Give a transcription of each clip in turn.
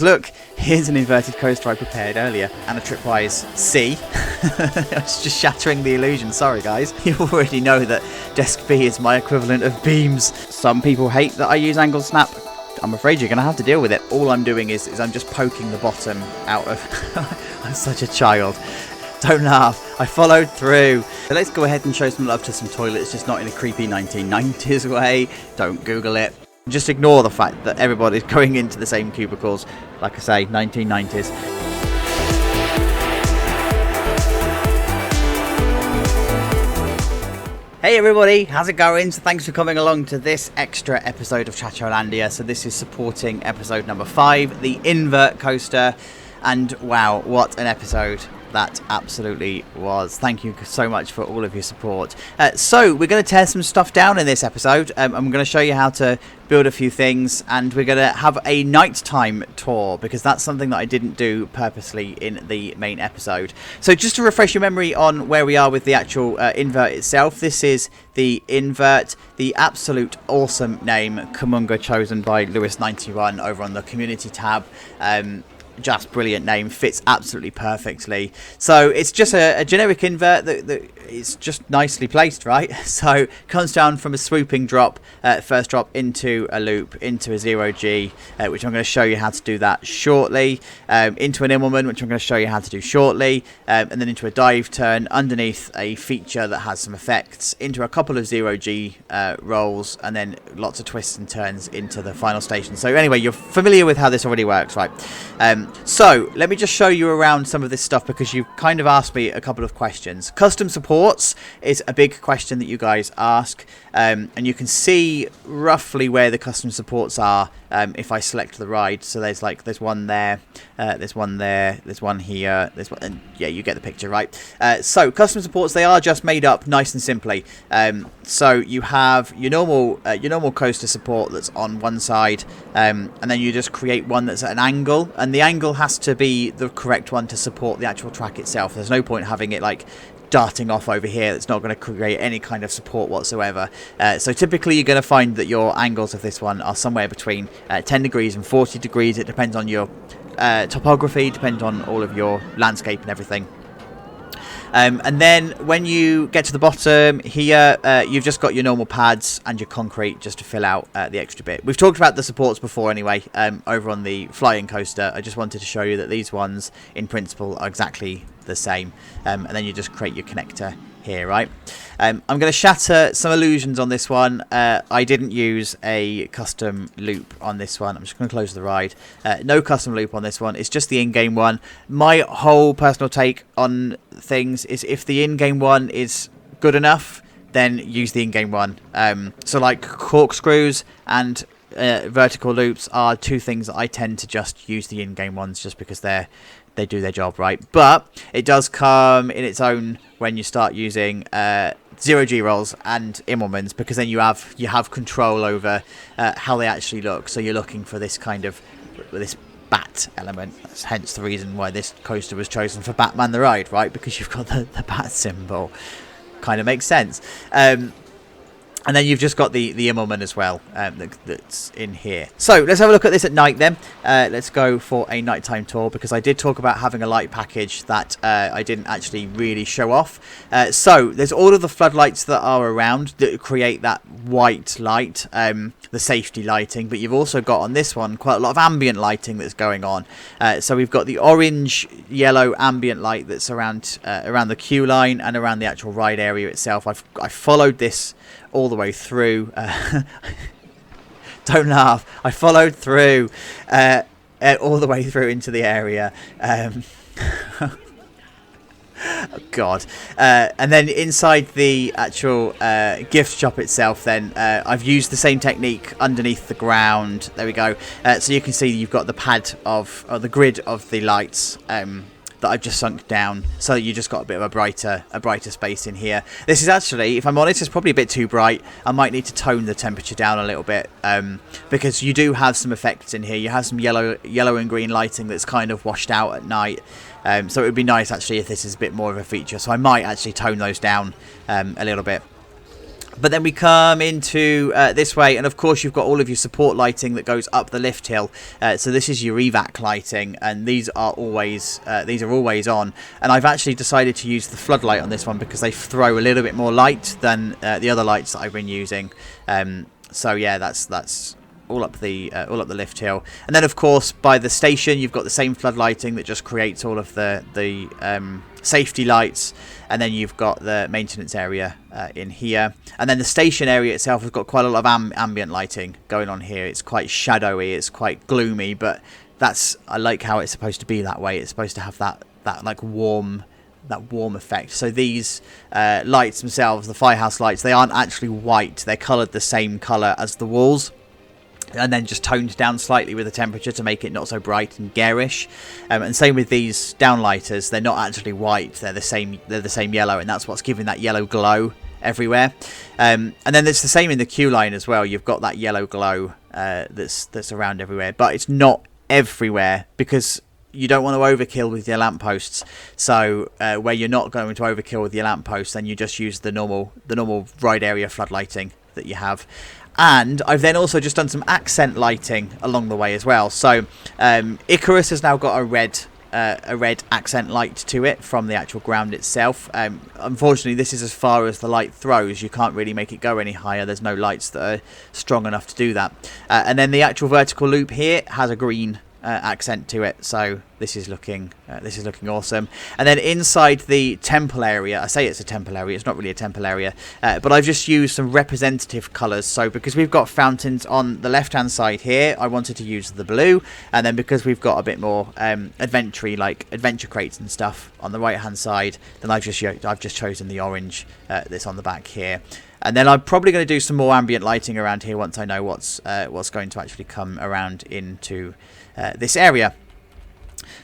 Look, here's an inverted coaster I prepared earlier, and a tripwise C. I was just shattering the illusion, sorry guys. You already know that Desk B is my equivalent of beams. Some people hate that I use angle snap. I'm afraid you're going to have to deal with it. All I'm doing is I'm just poking the bottom out of... I'm such a child. Don't laugh, I followed through. So let's go ahead and show some love to some toilets, just not in a creepy 1990s way. Don't Google it. Just ignore the fact that everybody's going into the same cubicles. Like I say, 1990s. Hey everybody, how's it going? So thanks for coming along to this extra episode of ChachoLandia. So this is supporting episode number 5, the Invert coaster. And wow, what an episode that absolutely was. Thank you so much for all of your support. So we're going to tear some stuff down in this episode. I'm going to show you how to build a few things, and we're going to have a nighttime tour because that's something that I didn't do purposely in the main episode. So just to refresh your memory on where we are with the actual Invert itself, this is the Invert, the absolute awesome name, Kumunga, chosen by Lewis91 over on the community tab. Just brilliant name, fits absolutely perfectly. So it's just a generic invert that it's just nicely placed, right? So comes down from a swooping drop, first drop into a loop, into a 0G, which I'm going to show you how to do that shortly, into an Immelmann, which I'm going to show you how to do shortly, and then into a dive turn underneath a feature that has some effects, into a couple of 0G rolls, and then lots of twists and turns into the final station. So anyway, you're familiar with how this already works, right? So let me just show you around some of this stuff because you've kind of asked me a couple of questions. Custom supports is a big question that you guys ask, and you can see roughly where the custom supports are if I select the ride. So there's one there, there's one there, there's one here, there's one, and yeah, you get the picture, right? So custom supports, they are just made up nice and simply. So you have your normal coaster support that's on one side, and then you just create one that's at an angle, and the angle has to be the correct one to support the actual track itself. There's no point having it like darting off over here. That's not going to create any kind of support whatsoever. So typically you're going to find that your angles of this one are somewhere between 10 degrees and 40 degrees. It depends on your topography, depends on all of your landscape and everything. And then when you get to the bottom here, you've just got your normal pads and your concrete just to fill out the extra bit. We've talked about the supports before anyway, over on the flying coaster. I just wanted to show you that these ones in principle are exactly the same, and then you just create your connector here, right? I'm going to shatter some illusions on this one. I didn't use a custom loop on this one. I'm just going to close the ride. No custom loop on this one. It's just the in-game one. My whole personal take on things is if the in-game one is good enough, then use the in-game one. So like corkscrews and vertical loops are two things that I tend to just use the in-game ones just because they do their job, right? But it does come in its own when you start using 0G rolls and Immelmanns, because then you have control over how they actually look. So you're looking for this kind of this bat element. That's hence the reason why this coaster was chosen for Batman the Ride, right? Because you've got the bat symbol. Kind of makes sense. And then you've just got the Immelmann as well, that's in here. So let's have a look at this at night then. Let's go for a nighttime tour because I did talk about having a light package that I didn't actually really show off. So there's all of the floodlights that are around that create that white light, the safety lighting. But you've also got on this one quite a lot of ambient lighting that's going on. So we've got the orange, yellow ambient light that's around the queue line and around the actual ride area itself. I followed this all the way through. Don't laugh. I followed through all the way through into the area. Oh God. And then inside the actual gift shop itself then I've used the same technique underneath the ground. There we go. So you can see you've got the pad of the grid of the lights that I've just sunk down, so you just got a bit of a brighter space in here. This is actually, if I'm honest, it's probably a bit too bright. I might need to tone the temperature down a little bit, because you do have some effects in here. You have some yellow and green lighting that's kind of washed out at night. So it would be nice actually if this is a bit more of a feature. So I might actually tone those down a little bit. But then we come into this way, and of course you've got all of your support lighting that goes up the lift hill. So this is your evac lighting, and these are always on. And I've actually decided to use the floodlight on this one because they throw a little bit more light than the other lights that I've been using. So yeah, that's all up the lift hill. And then of course by the station you've got the same flood lighting that just creates all of the safety lights. And then you've got the maintenance area in here. And then the station area itself has got quite a lot of ambient lighting going on here. It's quite shadowy, it's quite gloomy, but I like how it's supposed to be that way. It's supposed to have that like warm effect. So these lights themselves, the firehouse lights, they aren't actually white. They're coloured the same colour as the walls, and then just toned down slightly with the temperature to make it not so bright and garish. And same with these downlighters, they're not actually white, they're the same yellow, and that's what's giving that yellow glow everywhere. And then it's the same in the queue line as well. You've got that yellow glow that's around everywhere, but it's not everywhere because you don't want to overkill with your lampposts. So where you're not going to overkill with your lampposts, then you just use the normal ride area floodlighting that you have. And I've then also just done some accent lighting along the way as well. So Icarus has now got a red accent light to it from the actual ground itself. Unfortunately, this is as far as the light throws. You can't really make it go any higher. There's no lights that are strong enough to do that. And then the actual vertical loop here has a green accent to it, so this is looking awesome. And then inside the temple area, I say it's a temple area, it's not really a temple area, but I've just used some representative colours. So because we've got fountains on the left hand side here, I wanted to use the blue, and then because we've got a bit more adventure-y, like adventure crates and stuff on the right hand side, then I've just chosen the orange that's on the back here. And then I'm probably going to do some more ambient lighting around here once I know what's going to actually come around into this area.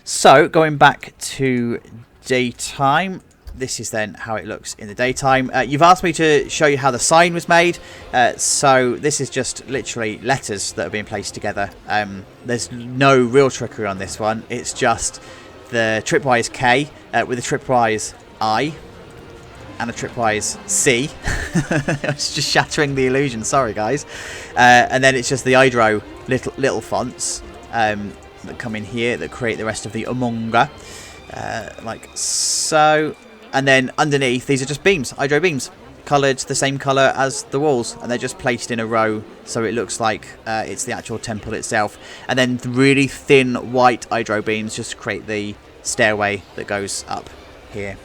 So going back to daytime, this is then how it looks in the daytime. You've asked me to show you how the sign was made. So this is just literally letters that are being placed together. There's no real trickery on this one. It's just the tripwise K with a tripwise I and a tripwise C. It's just shattering the illusion, sorry guys. And then it's just the hydro little fonts that come in here that create the rest of the umonga, like so. And then underneath, these are just beams, hydro beams, coloured the same colour as the walls, and they're just placed in a row so it looks like it's the actual temple itself. And then really thin white hydro beams just to create the stairway that goes up here.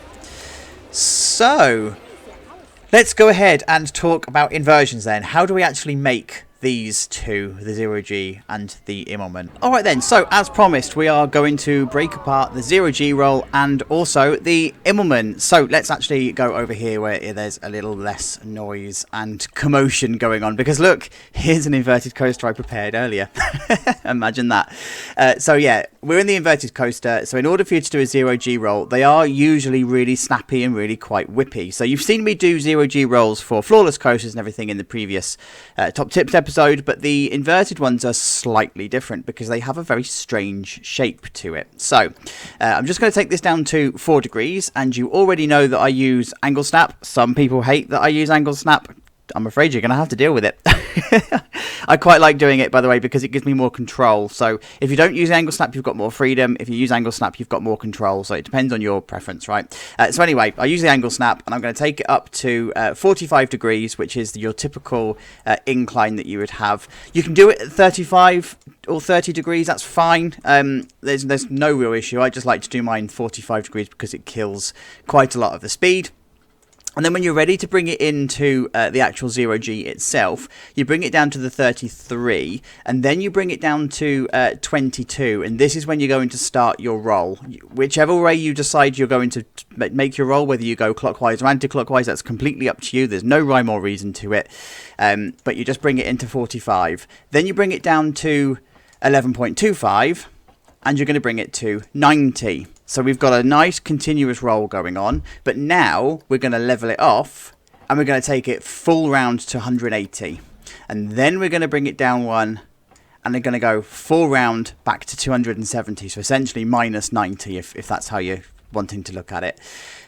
So let's go ahead and talk about inversions then. How do we actually make these two, the 0G and the Immelmann? Alright then, so as promised, we are going to break apart the 0G roll and also the Immelmann. So let's actually go over here where there's a little less noise and commotion going on, because look, here's an inverted coaster I prepared earlier. Imagine that. So yeah, we're in the inverted coaster. So in order for you to do a 0G roll, they are usually really snappy and really quite whippy. So you've seen me do 0G rolls for flawless coasters and everything in the previous top tips episode, but the inverted ones are slightly different because they have a very strange shape to it. So I'm just going to take this down to 4 degrees, and you already know that I use angle snap. Some people hate that I use angle snap. I'm afraid you're going to have to deal with it. I quite like doing it, by the way, because it gives me more control. So if you don't use angle snap, you've got more freedom. If you use angle snap, you've got more control. So it depends on your preference, right? So anyway, I use the angle snap, and I'm going to take it up to 45 degrees, which is your typical incline that you would have. You can do it at 35 or 30 degrees. That's fine. There's no real issue. I just like to do mine 45 degrees because it kills quite a lot of the speed. And then when you're ready to bring it into the actual 0G itself, you bring it down to the 33, and then you bring it down to 22, and this is when you're going to start your roll. Whichever way you decide you're going to make your roll, whether you go clockwise or anti-clockwise, that's completely up to you. There's no rhyme or reason to it, but you just bring it into 45. Then you bring it down to 11.25, and you're going to bring it to 90. So we've got a nice continuous roll going on, but now we're going to level it off, and we're going to take it full round to 180. And then we're going to bring it down one, and they're going to go full round back to 270. So essentially minus 90 if that's how you wanting to look at it.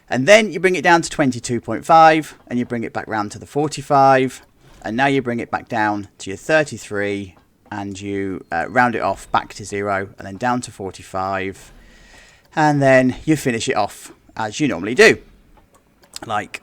And then you bring it down to 22.5 and you bring it back round to the 45, and now you bring it back down to your 33 and you round it off back to 0 and then down to 45, and then you finish it off as you normally do, like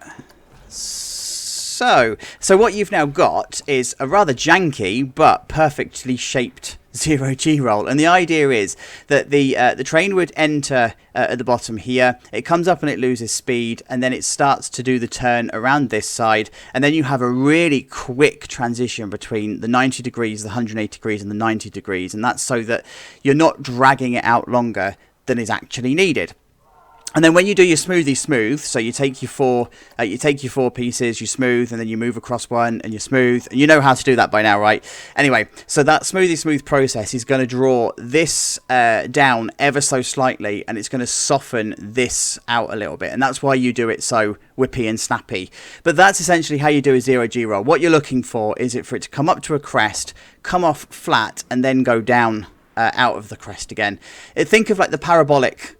so. So what you've now got is a rather janky but perfectly shaped 0G roll, and the idea is that the train would enter at the bottom here, it comes up and it loses speed, and then it starts to do the turn around this side, and then you have a really quick transition between the 90 degrees, the 180 degrees and the 90 degrees, and that's so that you're not dragging it out longer than is actually needed. And then when you do your smoothie smooth, so you take your four pieces, you smooth, and then you move across one, and you smooth, and you know how to do that by now, right? Anyway, so that smoothie smooth process is going to draw this down ever so slightly, and it's going to soften this out a little bit, and that's why you do it so whippy and snappy. But that's essentially how you do a 0G roll. What you're looking for is for it to come up to a crest, come off flat, and then go down out of the crest again. Think of like the parabolic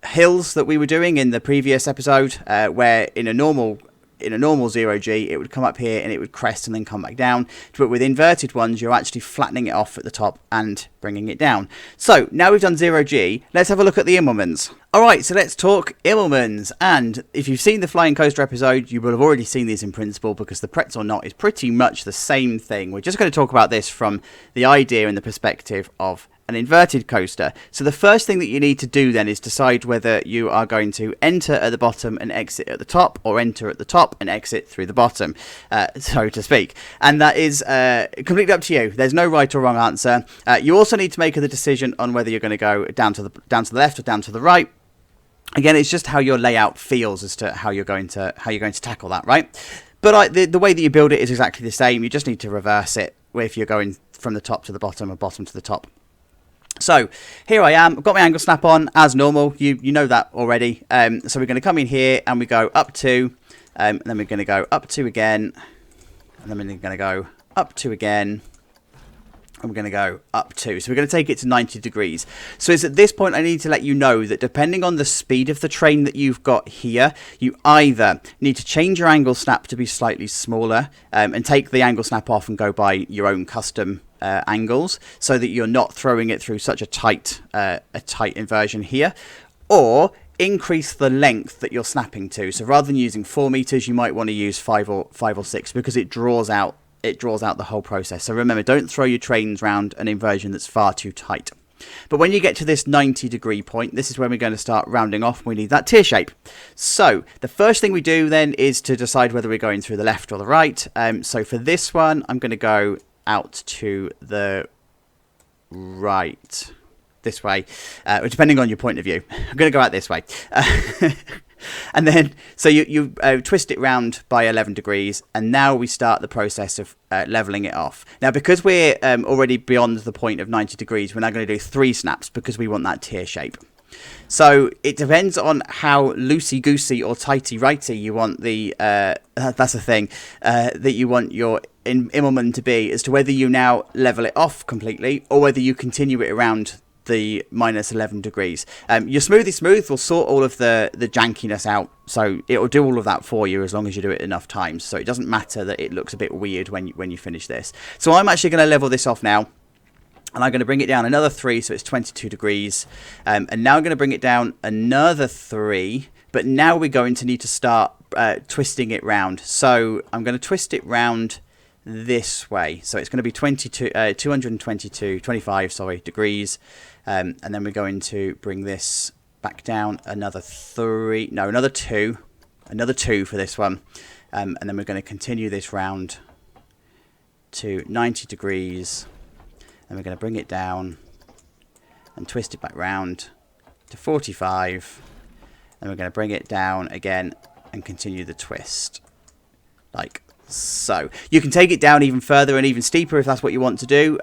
hills that we were doing in the previous episode, where in a normal 0G it would come up here and it would crest and then come back down, but with inverted ones you're actually flattening it off at the top and bringing it down. So now we've done 0G, let's have a look at the Immelmanns. Alright, so let's talk Immelmanns, and if you've seen the Flying Coaster episode you will have already seen these in principle, because the pretzel knot is pretty much the same thing. We're just going to talk about this from the idea and the perspective of an inverted coaster. So the first thing that you need to do then is decide whether you are going to enter at the bottom and exit at the top, or enter at the top and exit through the bottom, so to speak. And that is completely up to you. There's no right or wrong answer. You also need to make the decision on whether you're going to go down to the left or down to the right. Again, it's just how your layout feels as to how you're going to tackle that, right? But the way that you build it is exactly the same. You just need to reverse it if you're going from the top to the bottom or bottom to the top. So here I am, I've got my angle snap on as normal, you know that already. So we're going to come in here and we go up 2, and then we're going to go up 2 again, and then we're going to go up 2 again, and we're going to go up 2. So we're going to take it to 90 degrees. So it's at this point I need to let you know that depending on the speed of the train that you've got here, you either need to change your angle snap to be slightly smaller, and take the angle snap off and go by your own custom angles, so that you're not throwing it through such a tight inversion here, or increase the length that you're snapping to. So rather than using 4 meters, you might want to use 5 or 6, because it draws out the whole process. So remember, don't throw your trains round an inversion that's far too tight. But when you get to this 90 degree point, this is when we're going to start rounding off. We need that tear shape. So the first thing we do then is to decide whether we're going through the left or the right. So for this one, I'm going to go out to the right, this way, depending on your point of view. I'm going to go out this way. And then, so you twist it round by 11 degrees, and now we start the process of leveling it off. Now, because we're already beyond the point of 90 degrees, we're now going to do 3 snaps, because we want that tear shape. So it depends on how loosey-goosey or tighty-righty you want the, that's the thing, that you want your Immelmann to be, as to whether you now level it off completely, or whether you continue it around the minus 11 degrees. Your smoothie smooth will sort all of the jankiness out, so it will do all of that for you as long as you do it enough times. So it doesn't matter that it looks a bit weird when you finish this. So I'm actually going to level this off now, and I'm going to bring it down another 3, so it's 22 degrees. And now I'm going to bring it down another 3, but now we're going to need to start twisting it round. So I'm going to twist it round this way. So it's going to be 225 degrees. And then we're going to bring this back down another 2. Another 2 for this one. And then we're going to continue this round to 90 degrees. And we're going to bring it down and twist it back round to 45. And we're going to bring it down again and continue the twist like so. You can take it down even further and even steeper if that's what you want to do.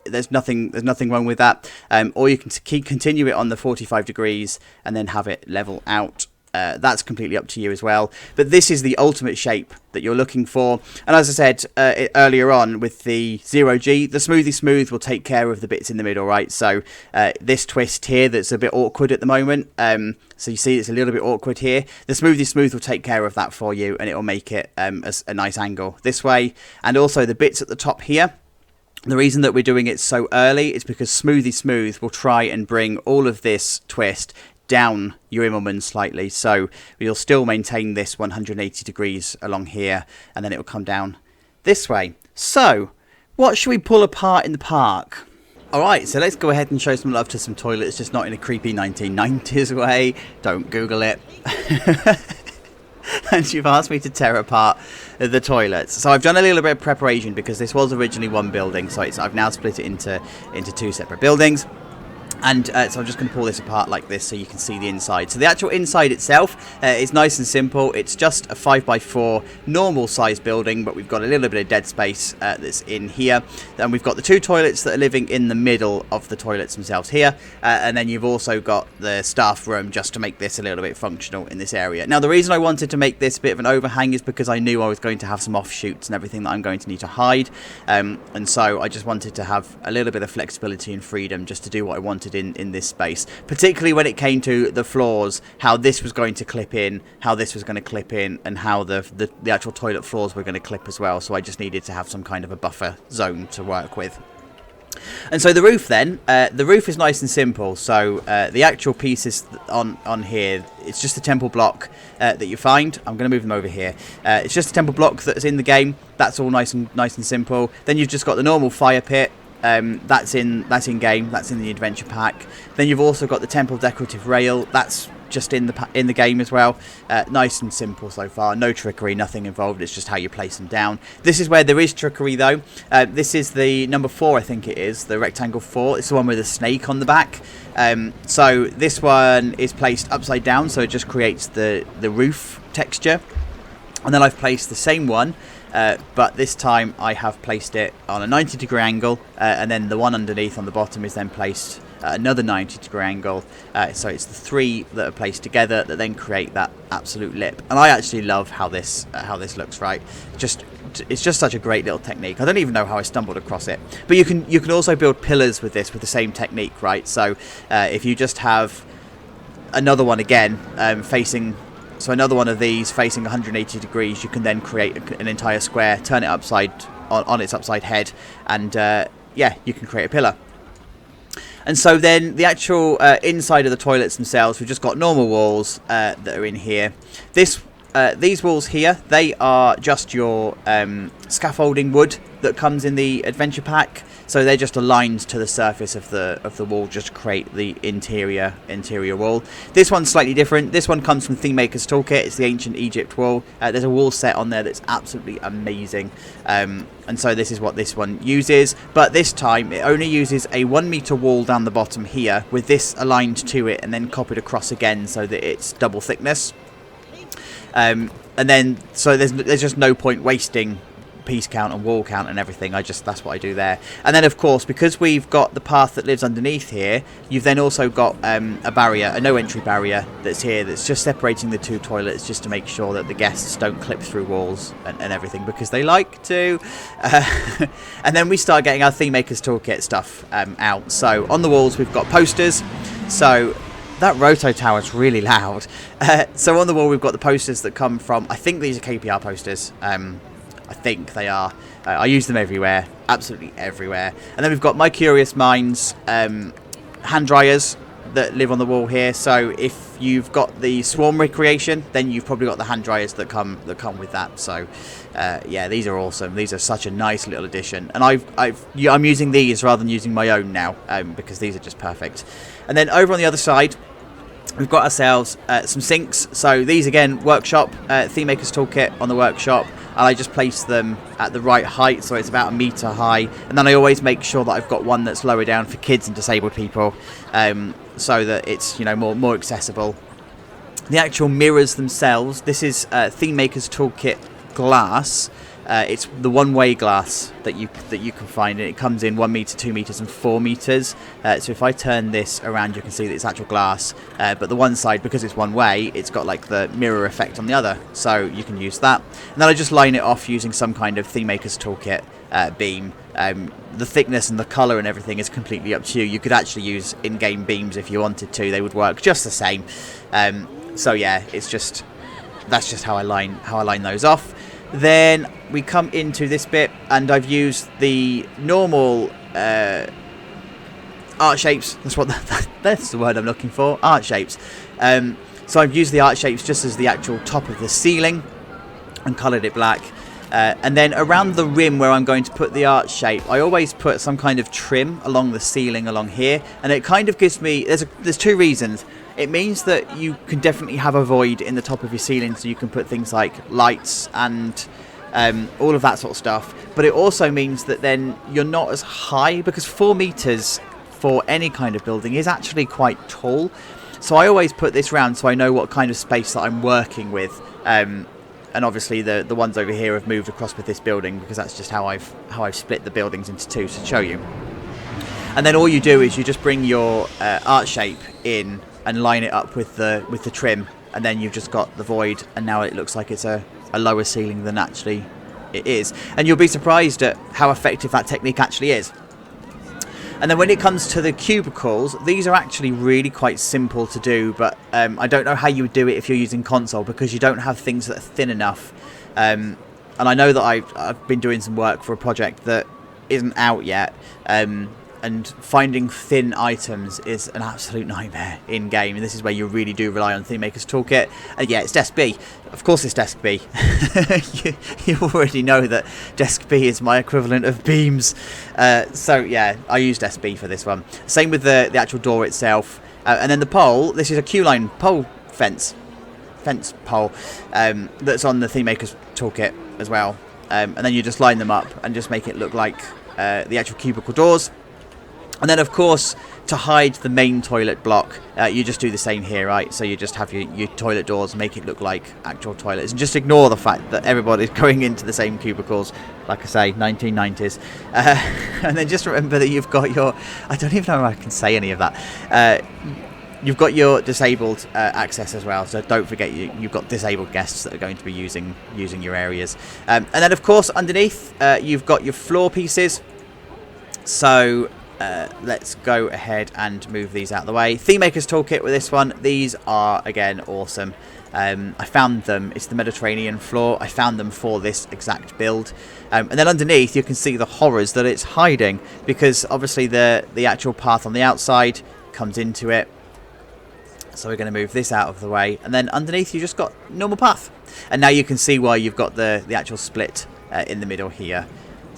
There's nothing wrong with that. Or you can continue it on the 45 degrees and then have it level out that's completely up to you as well. But this is the ultimate shape that you're looking for. And as I said earlier on with the 0G, the Smoothie Smooth will take care of the bits in the middle, right? So this twist here that's a bit awkward at the moment, so you see it's a little bit awkward here. The Smoothie Smooth will take care of that for you, and it will make it a nice angle this way. And also the bits at the top here, the reason that we're doing it so early is because Smoothie Smooth will try and bring all of this twist down your Immelmann slightly, so you'll still maintain this 180 degrees along here, and then it will come down this way. So what should we pull apart in the park? Alright, so let's go ahead and show some love to some toilets, just not in a creepy 1990s way. Don't Google it. And you've asked me to tear apart the toilets. So I've done a little bit of preparation because this was originally one building, so I've now split it into two separate buildings. And so I'm just going to pull this apart like this so you can see the inside. So the actual inside itself is nice and simple. It's just a 5x4 normal size building, but we've got a little bit of dead space that's in here. Then we've got the two toilets that are living in the middle of the toilets themselves here. And then you've also got the staff room just to make this a little bit functional in this area. Now the reason I wanted to make this a bit of an overhang is because I knew I was going to have some offshoots and everything that I'm going to need to hide. And so I just wanted to have a little bit of flexibility and freedom just to do what I wanted in this space, particularly when it came to the floors, how this was going to clip in, how this was going to clip in, and how the actual toilet floors were going to clip as well. So I just needed to have some kind of a buffer zone to work with. And so the roof then, the roof is nice and simple. So the actual pieces on here, it's just a temple block that you find. I'm going to move them over here. It's just a temple block that's in the game. That's all nice and simple. Then you've just got the normal fire pit. That's in game. That's in the adventure pack. Then you've also got the temple decorative rail. That's just in the game as well. Nice and simple so far. No trickery, nothing involved. It's just how you place them down. This is where there is trickery though. This is the number 4, I think it is, the rectangle 4. It's the one with a snake on the back. So this one is placed upside down, so it just creates the roof texture. And then I've placed the same one, but this time I have placed it on a 90-degree angle, and then the one underneath on the bottom is then placed at another 90-degree angle. So it's the 3 that are placed together that then create that absolute lip. And I actually love how this looks. Right, it's just such a great little technique. I don't even know how I stumbled across it. But you can also build pillars with this with the same technique, right? So if you just have another one again facing. So another one of these facing 180 degrees, you can then create an entire square, turn it upside on its upside head, and yeah, you can create a pillar. And so then the actual inside of the toilets themselves, we've just got normal walls that are in here. These walls here, they are just your scaffolding wood that comes in the adventure pack. So they're just aligned to the surface of the wall, just to create the interior wall. This one's slightly different. This one comes from Thememaker's Toolkit. It's the Ancient Egypt wall. There's a wall set on there that's absolutely amazing. And so this is what this one uses. But this time it only uses a 1 meter wall down the bottom here, with this aligned to it and then copied across again so that it's double thickness. And then so there's just no point wasting piece count and wall count and everything. That's what I do there. And then of course, because we've got the path that lives underneath here, you've then also got a barrier, a no entry barrier that's here, that's just separating the two toilets, just to make sure that the guests don't clip through walls and everything, because they like to. And then we start getting our Thememaker's Toolkit stuff out. So on the walls we've got posters. So that Roto Tower is really loud. So on the wall we've got the posters that come from, I think these are KPR posters. I think they are. I use them everywhere, absolutely everywhere. And then we've got My Curious Minds hand dryers that live on the wall here. So if you've got the Swarm Recreation, then you've probably got the hand dryers that come with that. So yeah, these are awesome. These are such a nice little addition. And I'm using these rather than using my own now, because these are just perfect. And then over on the other side, we've got ourselves some sinks. So these again, workshop, Thememaker's Toolkit on the workshop. And I just place them at the right height, so it's about 1 meter high. And then I always make sure that I've got one that's lower down for kids and disabled people, so that it's, you know, more accessible. The actual mirrors themselves, this is Thememaker's Toolkit glass. It's the one-way glass that you can find, and it comes in 1 meter, 2 meters, and 4 meters. So if I turn this around, you can see that it's actual glass. But the one side, because it's one way, it's got like the mirror effect on the other, so you can use that. And then I just line it off using some kind of ThemeMaker's Toolkit beam. The thickness and the colour and everything is completely up to you. You could actually use in-game beams if you wanted to; they would work just the same. So yeah, that's just how I line those off. Then we come into this bit, and I've used the normal art shapes. That's the word I'm looking for. Art shapes. So I've used the art shapes just as the actual top of the ceiling, and coloured it black. And then around the rim where I'm going to put the art shape, I always put some kind of trim along the ceiling along here, and it kind of gives me, there's two reasons. It means that you can definitely have a void in the top of your ceiling, so you can put things like lights and all of that sort of stuff. But it also means that then you're not as high, because 4 meters for any kind of building is actually quite tall. So I always put this round so I know what kind of space that I'm working with. And obviously the ones over here have moved across with this building, because that's just how I've split the buildings into two to show you. And then all you do is you just bring your art shape in and line it up with the trim, and then you've just got the void, and now it looks like it's a lower ceiling than actually it is. And you'll be surprised at how effective that technique actually is. And then when it comes to the cubicles, these are actually really quite simple to do, but I don't know how you would do it if you're using console, because you don't have things that are thin enough. And I know that I've been doing some work for a project that isn't out yet, and finding thin items is an absolute nightmare in game, and this is where you really do rely on ThemeMaker's Toolkit. And yeah, it's Desk B. Of course it's Desk B. you already know that Desk B is my equivalent of beams. So yeah, I use Desk B for this one. Same with the actual door itself. And then the pole, this is a queue-line pole fence pole that's on the ThemeMaker's Toolkit as well. And then you just line them up and just make it look like the actual cubicle doors. And then, of course, to hide the main toilet block, you just do the same here, right? So you just have your toilet doors, make it look like actual toilets, and just ignore the fact that everybody's going into the same cubicles. Like I say, 1990s. And then just remember that you've got your... I don't even know if I can say any of that. You've got your disabled access as well, so don't forget you've got disabled guests that are going to be using your areas. And then, of course, underneath, you've got your floor pieces. So... let's go ahead and move these out of the way. ThemeMaker's Toolkit with this one. These are, again, awesome. I found them. It's the Mediterranean floor. I found them for this exact build. And then underneath, you can see the horrors that it's hiding, because obviously the actual path on the outside comes into it. So we're going to move this out of the way. And then underneath, you just got normal path. And now you can see why you've got the actual split in the middle here.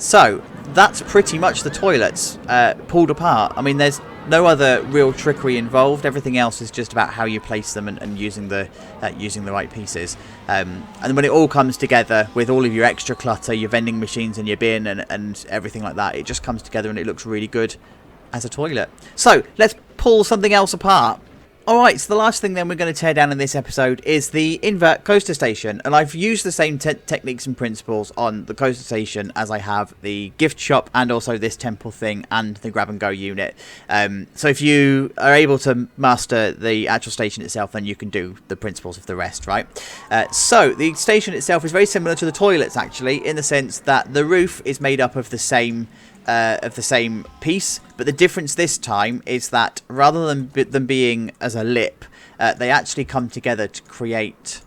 So that's pretty much the toilets pulled apart. I mean, there's no other real trickery involved. Everything else is just about how you place them and using the right pieces. And when it all comes together with all of your extra clutter, your vending machines and your bin and everything like that, it just comes together and it looks really good as a toilet. So let's pull something else apart. Alright, so the last thing then we're going to tear down in this episode is the Invert coaster station. And I've used the same techniques and principles on the coaster station as I have the gift shop and also this temple thing and the grab and go unit. So if you are able to master the actual station itself, then you can do the principles of the rest, right? So the station itself is very similar to the toilets, actually, in the sense that the roof is made up of the same piece, but the difference this time is that rather than them being as a lip, they actually come together to create,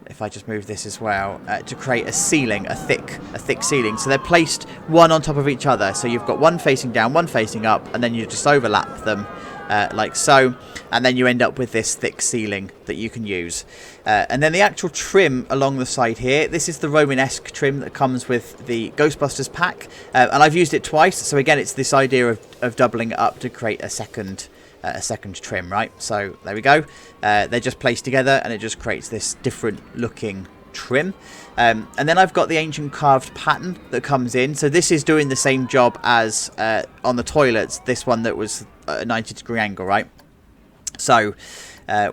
if I just move this as well, to create a ceiling, a thick ceiling. So they're placed one on top of each other, so you've got one facing down, one facing up, and then you just overlap them like so, and then you end up with this thick ceiling that you can use. And then the actual trim along the side here, this is the Romanesque trim that comes with the Ghostbusters pack, and I've used it twice, so again it's this idea of doubling it up to create a second trim, right? So there we go. They're just placed together and it just creates this different looking trim. And then I've got the ancient carved pattern that comes in, so this is doing the same job as on the toilets, this one that was a 90-degree angle, right? So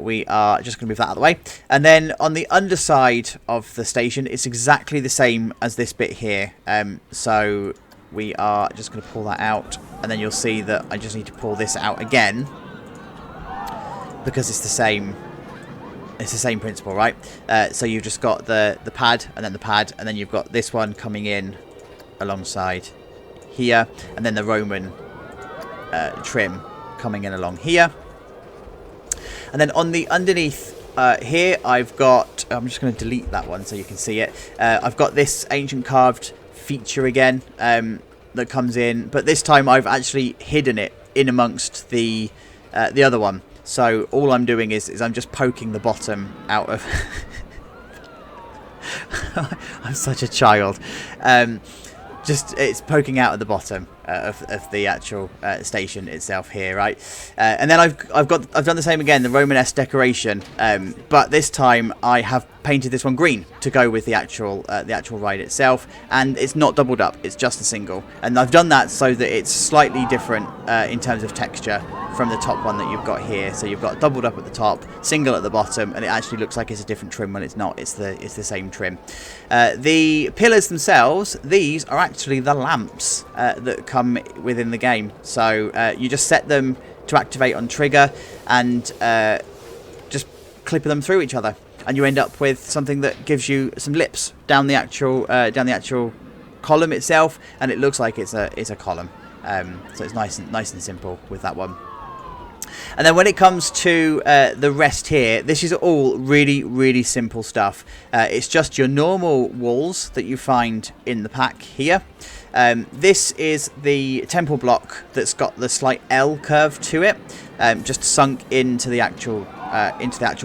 we are just going to move that out of the way. And then on the underside of the station, it's exactly the same as this bit here. So we are just going to pull that out, and then you'll see that I just need to pull this out again, because it's the same. It's the same principle, right? So you've just got the pad, and then the pad, and then you've got this one coming in alongside here, and then the Roman trim coming in along here. And then on the underneath here, I've got, I'm just going to delete that one so you can see it. I've got this ancient carved feature again that comes in, but this time I've actually hidden it in amongst the other one. So all I'm doing is I'm just poking the bottom out of... I'm such a child. Just it's poking out at the bottom of the actual station itself here, right? And then I've done the same again, the Romanesque decoration, but this time I have painted this one green to go with the actual ride itself, and it's not doubled up, it's just a single. And I've done that so that it's slightly different in terms of texture from the top one that you've got here. So you've got doubled up at the top, single at the bottom, and it actually looks like it's a different trim when it's not. It's the same trim. The pillars themselves, these are actually the lamps that come within the game. So you just set them to activate on trigger, and just clip them through each other, and you end up with something that gives you some lips down the actual column itself, and it looks like it's a column. So it's nice and simple with that one. And then when it comes to the rest here, this is all really simple stuff. It's just your normal walls that you find in the pack here. This is the temple block that's got the slight L curve to it, just sunk into the actual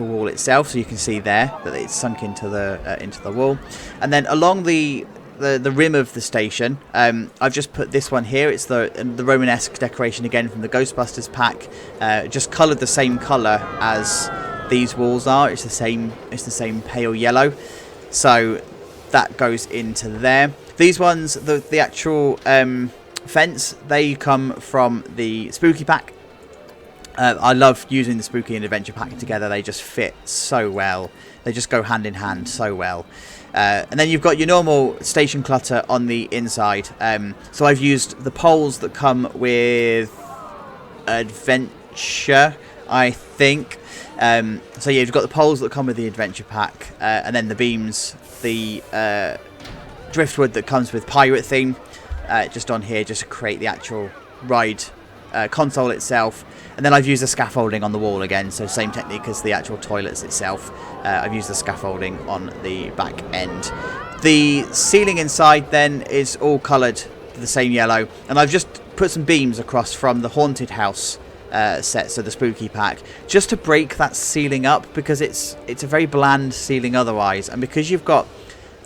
wall itself. So you can see there that it's sunk into the wall. And then along the rim of the station, I've just put this one here. It's the Romanesque decoration again from the Ghostbusters pack, just coloured the same colour as these walls are. It's the same pale yellow, so that goes into there. These ones, the actual fence, they come from the Spooky pack. I love using the Spooky and Adventure pack together. They just fit so well. They just go hand in hand so well. And then you've got your normal station clutter on the inside. So I've used the poles that come with Adventure, I think. So yeah, you've got the poles that come with the Adventure pack, and then the beams, the driftwood that comes with Pirate theme, just on here, just to create the actual ride console itself. And then I've used the scaffolding on the wall again, so same technique as the actual toilets itself. I've used the scaffolding on the back end. The ceiling inside then is all coloured the same yellow, and I've just put some beams across from the Haunted House set, so the Spooky pack, just to break that ceiling up, because it's a very bland ceiling otherwise, and because you've got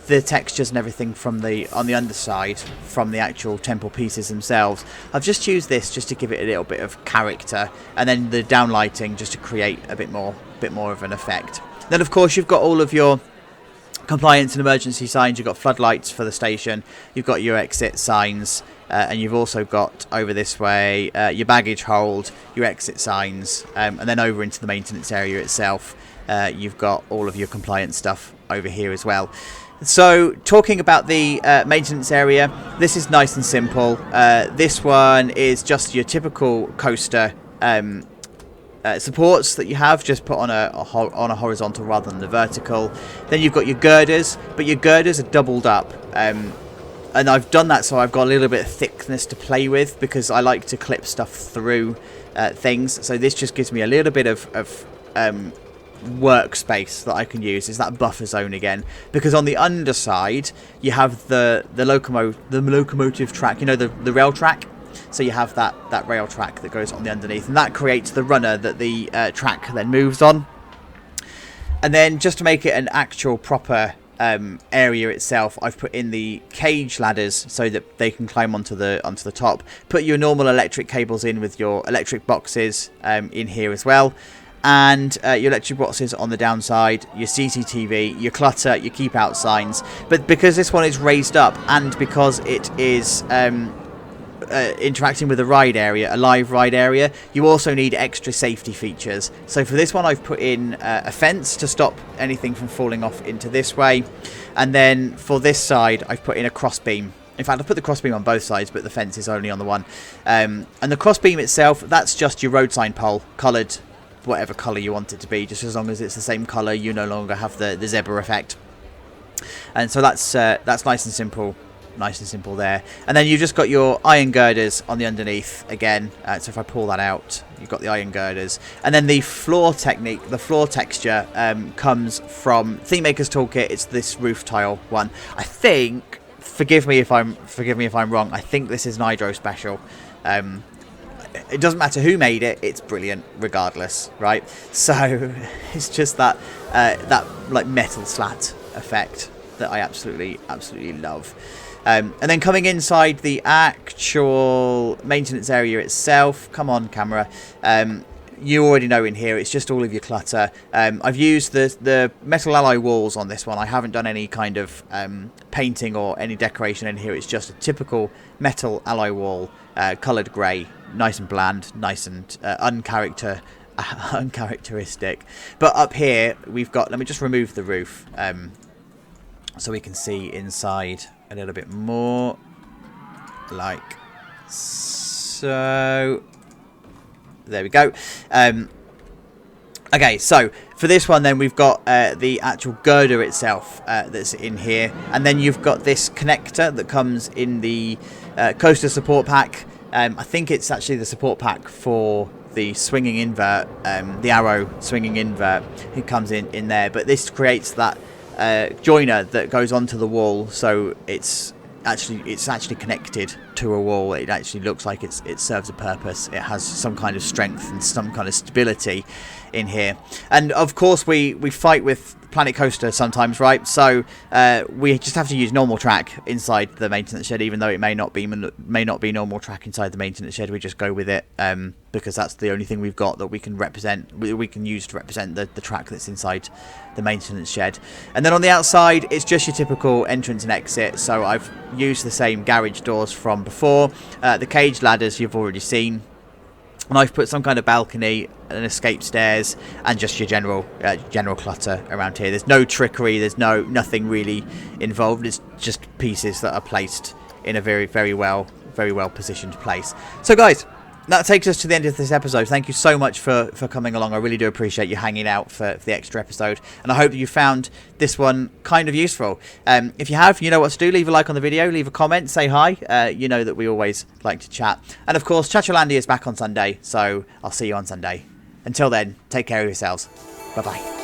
the textures and everything from on the underside from the actual temple pieces themselves, I've just used this just to give it a little bit of character, and then the downlighting just to create a bit more of an effect. Then of course you've got all of your compliance and emergency signs. You've got floodlights for the station, you've got your exit signs, and you've also got over this way your baggage hold, your exit signs, and then over into the maintenance area itself, you've got all of your compliance stuff over here as well. So talking about the maintenance area, this is nice and simple. This one is just your typical coaster supports that you have, just put on a horizontal rather than the vertical. Then you've got your girders, but your girders are doubled up. And I've done that so I've got a little bit of thickness to play with, because I like to clip stuff through things. So this just gives me a little bit of workspace that I can use. Is that buffer zone again, because on the underside you have the locomotive track, you know, the rail track. So you have that rail track that goes on the underneath, and that creates the runner that the track then moves on. And then just to make it an actual proper area itself, I've put in the cage ladders so that they can climb onto the top. Put your normal electric cables in with your electric boxes in here as well. And your electric boxes on the downside, your CCTV, your clutter, your keep out signs. But because this one is raised up, and because it is interacting with a ride area, a live ride area, you also need extra safety features. So for this one, I've put in a fence to stop anything from falling off into this way. And then for this side, I've put in a crossbeam. In fact, I've put the crossbeam on both sides, but the fence is only on the one. And the crossbeam itself, that's just your road sign pole, coloured whatever colour you want it to be. Just as long as it's the same colour, you no longer have the zebra effect. And so that's nice and simple. Nice and simple there. And then you've just got your iron girders on the underneath again. So if I pull that out, you've got the iron girders. And then the floor technique, the floor texture comes from Thememaker's Toolkit. It's this roof tile one. I think, forgive me if I'm wrong, I think this is an Hydro special. It doesn't matter who made it, it's brilliant regardless, right? So it's just that like metal slat effect that I absolutely love. And then coming inside the actual maintenance area itself, come on camera, you already know in here it's just all of your clutter. I've used the metal alloy walls on this one. I haven't done any kind of painting or any decoration in here. It's just a typical metal alloy wall, coloured grey, nice and bland, nice and uncharacteristic. But up here we've got, let me just remove the roof so we can see inside a little bit more, like so. There we go. Okay, so for this one then we've got the actual girder itself that's in here, and then you've got this connector that comes in the coaster support pack. I think it's actually the support pack for the swinging invert, the arrow swinging invert. It comes in there, but this creates that joiner that goes onto the wall, so it's actually connected to a wall. It actually looks like it serves a purpose. It has some kind of strength and some kind of stability in here. And of course we fight with Planet Coaster sometimes, right? So we just have to use normal track inside the maintenance shed, even though it may not be normal track inside the maintenance shed. We just go with it because that's the only thing we've got that we can use to represent the track that's inside the maintenance shed. And then on the outside, it's just your typical entrance and exit. So I've used the same garage doors from before. The cage ladders you've already seen. And I've put some kind of balcony, an escape stairs, and just your general clutter around here. There's no trickery. There's nothing really involved. It's just pieces that are placed in a very well positioned place. So guys, that takes us to the end of this episode. Thank you so much for coming along. I really do appreciate you hanging out for the extra episode, and I hope that you found this one kind of useful. If you have, you know what to do. Leave a like on the video, leave a comment, say hi. You know that we always like to chat. And of course, ChachoLandia is back on Sunday, so I'll see you on Sunday. Until then, take care of yourselves. Bye bye.